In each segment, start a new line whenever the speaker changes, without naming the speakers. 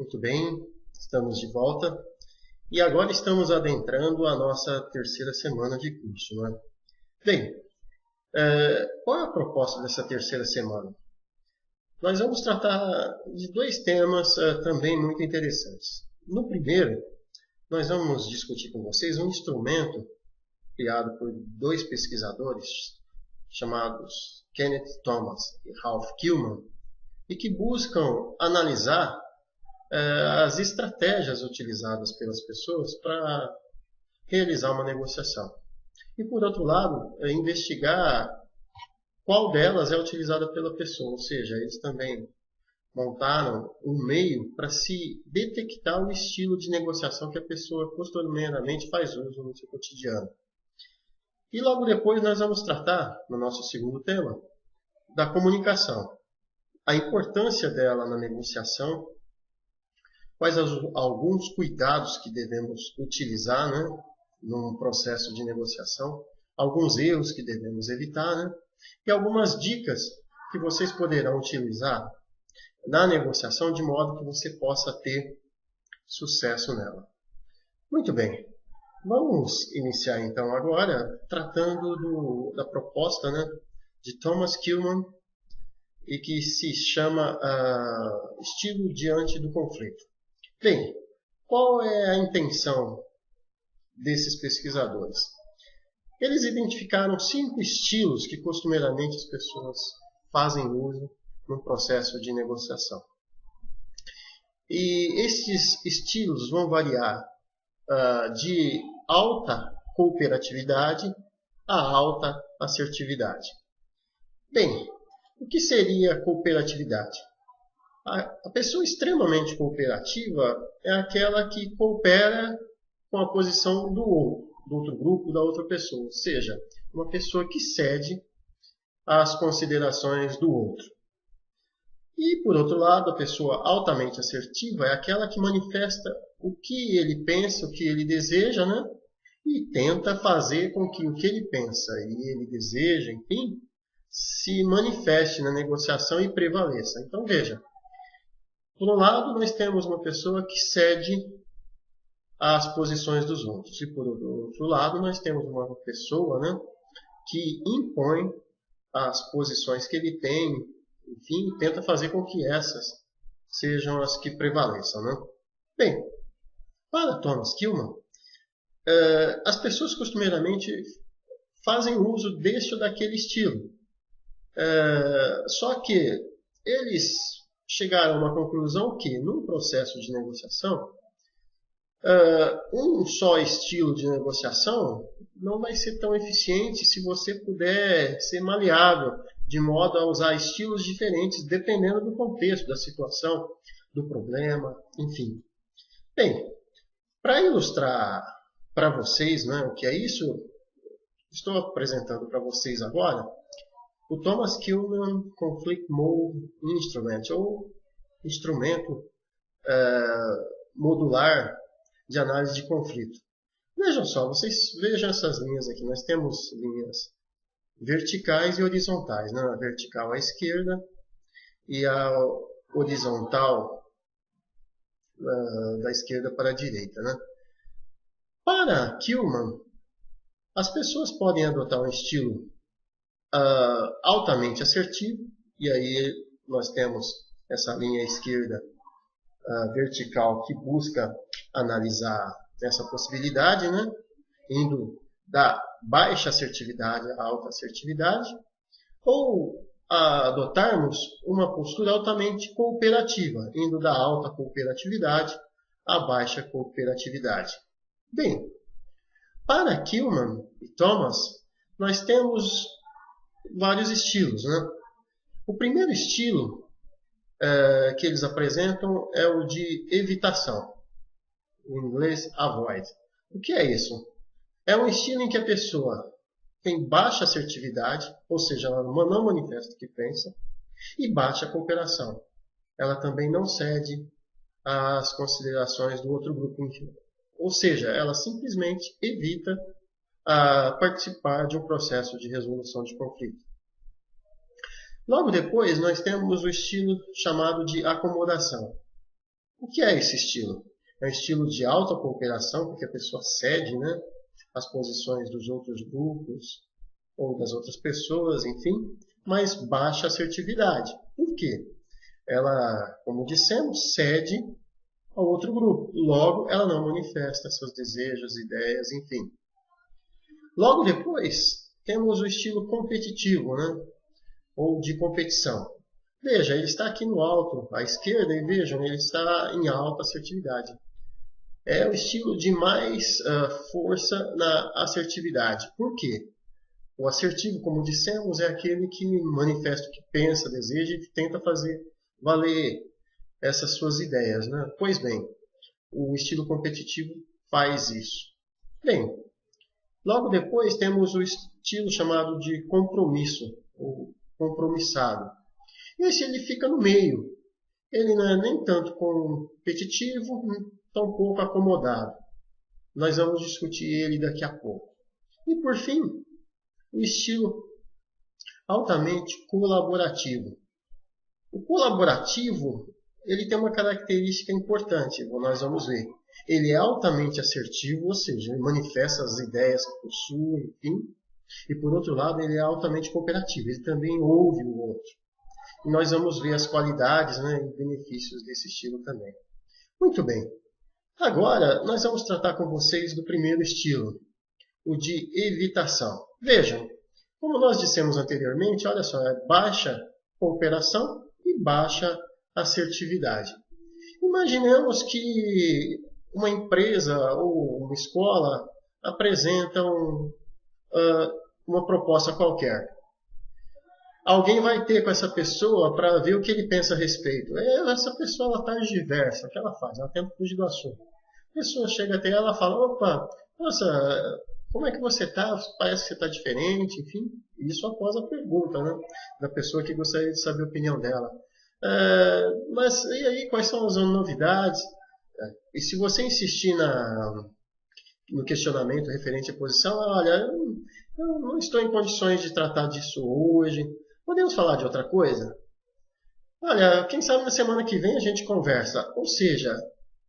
Muito bem, estamos de volta e agora estamos adentrando a nossa terceira semana de curso, não é? Bem, qual é a proposta dessa terceira semana? Nós vamos tratar de dois temas também muito interessantes. No primeiro, nós vamos discutir com vocês um instrumento criado por dois pesquisadores chamados Kenneth Thomas e Ralph Kilman e que buscam analisar as estratégias utilizadas pelas pessoas para realizar uma negociação. E, por outro lado, investigar qual delas é utilizada pela pessoa, ou seja, eles também montaram um meio para se detectar o estilo de negociação que a pessoa costumeiramente faz uso no seu cotidiano. E logo depois nós vamos tratar, no nosso segundo tema, da comunicação, a importância dela na negociação, quais alguns cuidados que devemos utilizar, né, num processo de negociação, alguns erros que devemos evitar, né, e algumas dicas que vocês poderão utilizar na negociação de modo que você possa ter sucesso nela. Muito bem, vamos iniciar então agora tratando da proposta, né, de Thomas Kilman e que se chama estilo diante do conflito. Bem, qual é a intenção desses pesquisadores? Eles identificaram 5 estilos que costumeiramente as pessoas fazem uso no processo de negociação. E esses estilos vão variar de alta cooperatividade a alta assertividade. Bem, o que seria cooperatividade? A pessoa extremamente cooperativa é aquela que coopera com a posição do outro grupo, da outra pessoa. Ou seja, uma pessoa que cede às considerações do outro. E, por outro lado, a pessoa altamente assertiva é aquela que manifesta o que ele pensa, o que ele deseja, né? E tenta fazer com que o que ele pensa e ele deseja, enfim, se manifeste na negociação e prevaleça. Então, veja. Por um lado, nós temos uma pessoa que cede às posições dos outros. E por outro lado, nós temos uma pessoa, né, que impõe as posições que ele tem, enfim, tenta fazer com que essas sejam as que prevaleçam, né? Bem, para Thomas Kilman, as pessoas costumeiramente fazem uso deste ou daquele estilo. Só que eles chegaram a uma conclusão que, num processo de negociação, um só estilo de negociação não vai ser tão eficiente se você puder ser maleável, de modo a usar estilos diferentes, dependendo do contexto, da situação, do problema, enfim. Bem, para ilustrar para vocês, né, o que é isso, estou apresentando para vocês agora o Thomas Kilman Conflict Mode Instrument, ou instrumento modular de análise de conflito. Vejam só, vocês vejam essas linhas aqui. Nós temos linhas verticais e horizontais, né? A vertical à esquerda e a horizontal da esquerda para a direita, né? Para Kilman, as pessoas podem adotar um estilo altamente assertivo, e aí nós temos essa linha à esquerda vertical que busca analisar essa possibilidade, né? Indo da baixa assertividade à alta assertividade, ou adotarmos uma postura altamente cooperativa, indo da alta cooperatividade à baixa cooperatividade. Bem, para Kilman e Thomas, nós temos vários estilos, né? O primeiro estilo que eles apresentam é o de evitação, em inglês avoid. O que é isso? É um estilo em que a pessoa tem baixa assertividade, ou seja, ela não manifesta o que pensa, e baixa cooperação. Ela também não cede às considerações do outro grupo, ou seja, ela simplesmente evita participar de um processo de resolução de conflito. Logo depois, nós temos o estilo chamado de acomodação. O que é esse estilo? É um estilo de alta cooperação, porque a pessoa cede, né, as posições dos outros grupos ou das outras pessoas, enfim, mas baixa assertividade. Por quê? Ela, como dissemos, cede ao outro grupo. Logo, ela não manifesta seus desejos, ideias, enfim. Logo depois, temos o estilo competitivo, né? Ou de competição. Veja, ele está aqui no alto, à esquerda, e vejam, ele está em alta assertividade. É o estilo de mais força na assertividade. Por quê? O assertivo, como dissemos, é aquele que manifesta o que pensa, deseja e tenta fazer valer essas suas ideias, né? Pois bem, o estilo competitivo faz isso. Bem, logo depois temos o estilo chamado de compromisso, ou compromissado. Esse ele fica no meio. Ele não é nem tanto competitivo, tampouco acomodado. Nós vamos discutir ele daqui a pouco. E por fim, o estilo altamente colaborativo. O colaborativo ele tem uma característica importante, nós vamos ver. Ele é altamente assertivo, ou seja, ele manifesta as ideias que possui, enfim. E por outro lado, ele é altamente cooperativo, ele também ouve o outro. E nós vamos ver as qualidades, né, e benefícios desse estilo também. Muito bem. Agora, nós vamos tratar com vocês do primeiro estilo, o de evitação. Vejam, como nós dissemos anteriormente, olha só, é baixa cooperação e baixa assertividade. Imaginemos que uma empresa ou uma escola apresentam uma proposta qualquer. Alguém vai ter com essa pessoa para ver o que ele pensa a respeito. Essa pessoa ela está diversa. O que ela faz? Ela tenta fugir do assunto. A pessoa chega até ela e fala: opa, nossa, como é que você está? Parece que você está diferente. Enfim, isso após a pergunta, né, da pessoa que gostaria de saber a opinião dela. Mas e aí, quais são as novidades? E se você insistir no questionamento referente à posição, olha, eu não estou em condições de tratar disso hoje. Podemos falar de outra coisa? Olha, quem sabe na semana que vem a gente conversa. Ou seja,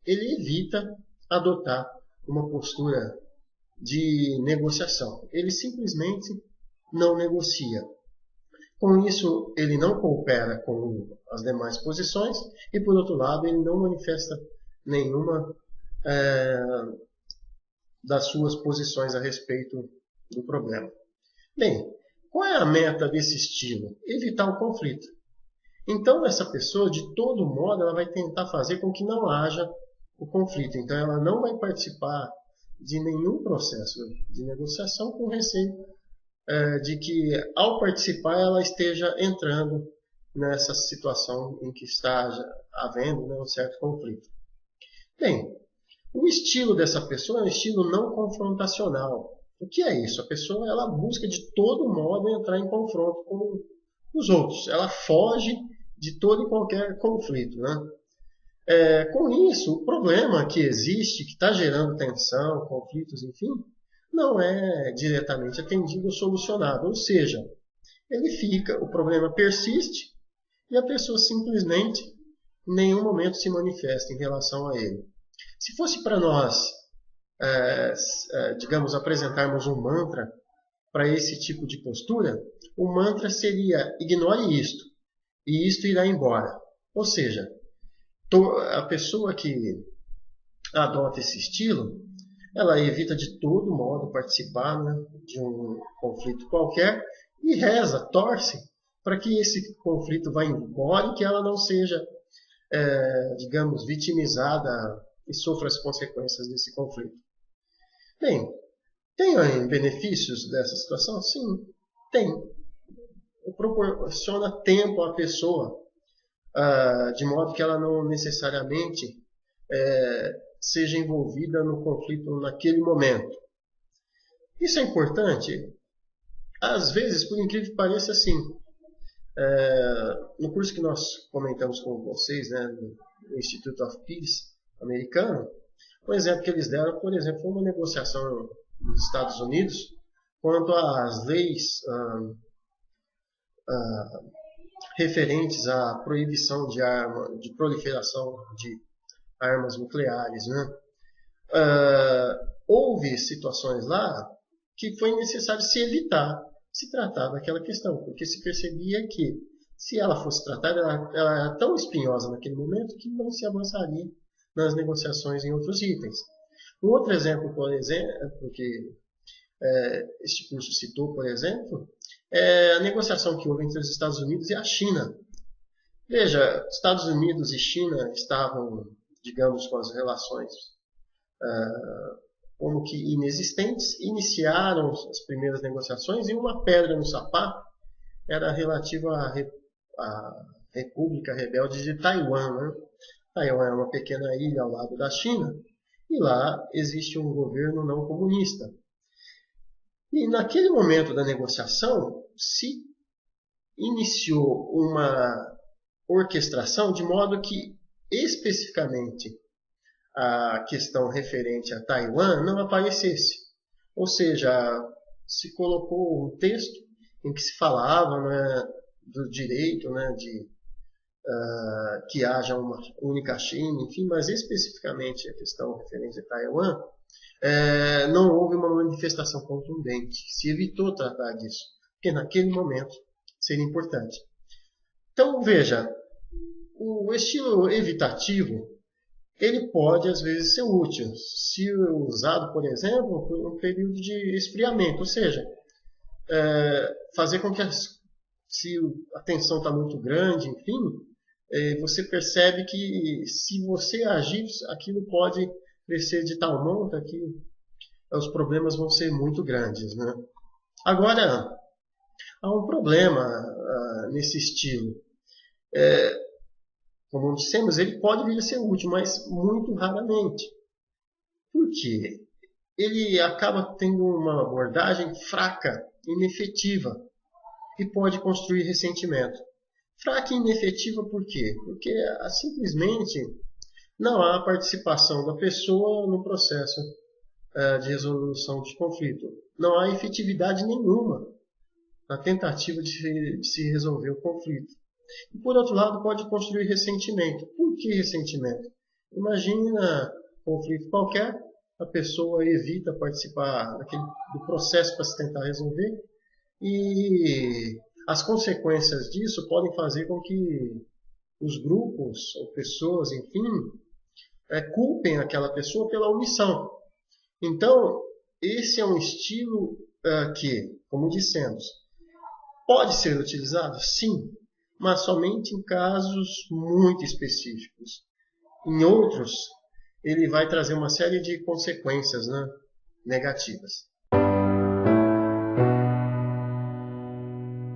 ele evita adotar uma postura de negociação. Ele simplesmente não negocia. Com isso, ele não coopera com as demais posições e, por outro lado, ele não manifesta nenhuma das suas posições a respeito do problema. Bem, qual é a meta desse estilo? Evitar o conflito. Então, essa pessoa, de todo modo, ela vai tentar fazer com que não haja o conflito. Então, ela não vai participar de nenhum processo de negociação com receio de que, ao participar, ela esteja entrando nessa situação em que está havendo, né, um certo conflito. Bem, o estilo dessa pessoa é um estilo não confrontacional. O que é isso? A pessoa ela busca de todo modo entrar em confronto com os outros. Ela foge de todo e qualquer conflito, né? Com isso, o problema que existe, que está gerando tensão, conflitos, enfim, não é diretamente atendido ou solucionado. Ou seja, o problema persiste e a pessoa simplesmente em nenhum momento se manifesta em relação a ele. Se fosse para nós, digamos, apresentarmos um mantra para esse tipo de postura, o mantra seria: ignore isto, e isto irá embora. Ou seja, a pessoa que adota esse estilo, ela evita de todo modo participar, né, de um conflito qualquer e reza, torce para que esse conflito vá embora e que ela não seja, digamos, vitimizada e sofra as consequências desse conflito. Bem, tem benefícios dessa situação? Sim, tem. Proporciona tempo à pessoa, de modo que ela não necessariamente seja envolvida no conflito naquele momento. Isso é importante? Às vezes, por incrível que pareça, sim. No curso que nós comentamos com vocês, né, no Institute of Peace americano, um exemplo que eles deram, por exemplo, foi uma negociação nos Estados Unidos quanto às leis referentes à proibição de proliferação de armas nucleares, né? Houve situações lá que foi necessário se evitar se tratar daquela questão, porque se percebia que se ela fosse tratada, ela era tão espinhosa naquele momento que não se avançaria nas negociações em outros itens. Um outro exemplo, por exemplo, que este curso citou, por exemplo, é a negociação que houve entre os Estados Unidos e a China. Veja, Estados Unidos e China estavam, digamos, com as relações como que inexistentes, iniciaram as primeiras negociações e uma pedra no sapato era relativa à República Rebelde de Taiwan. Né? Taiwan é uma pequena ilha ao lado da China e lá existe um governo não comunista. E naquele momento da negociação se iniciou uma orquestração de modo que especificamente a questão referente a Taiwan não aparecesse. Ou seja, se colocou um texto em que se falava, né, do direito, né, de que haja uma única China, enfim, mas especificamente a questão referente a Taiwan, não houve uma manifestação contundente. Se evitou tratar disso, porque naquele momento seria importante. Então, veja, o estilo evitativo ele pode, às vezes, ser útil, se usado, por exemplo, por um período de esfriamento, ou seja, fazer com que, se a tensão está muito grande, enfim, você percebe que se você agir, aquilo pode crescer de tal monta que os problemas vão ser muito grandes. Né? Agora, há um problema nesse estilo. Como dissemos, ele pode vir a ser útil, mas muito raramente. Por quê? Ele acaba tendo uma abordagem fraca, inefetiva, e pode construir ressentimento. Fraca e inefetiva por quê? Porque simplesmente não há participação da pessoa no processo de resolução de conflito. Não há efetividade nenhuma na tentativa de se resolver o conflito. E, por outro lado, pode construir ressentimento. Por que ressentimento? Imagina um conflito qualquer, a pessoa evita participar do processo para se tentar resolver e as consequências disso podem fazer com que os grupos ou pessoas, enfim, culpem aquela pessoa pela omissão. Então, esse é um estilo que, como dissemos, pode ser utilizado? Sim, mas somente em casos muito específicos. Em outros, ele vai trazer uma série de consequências, né, negativas.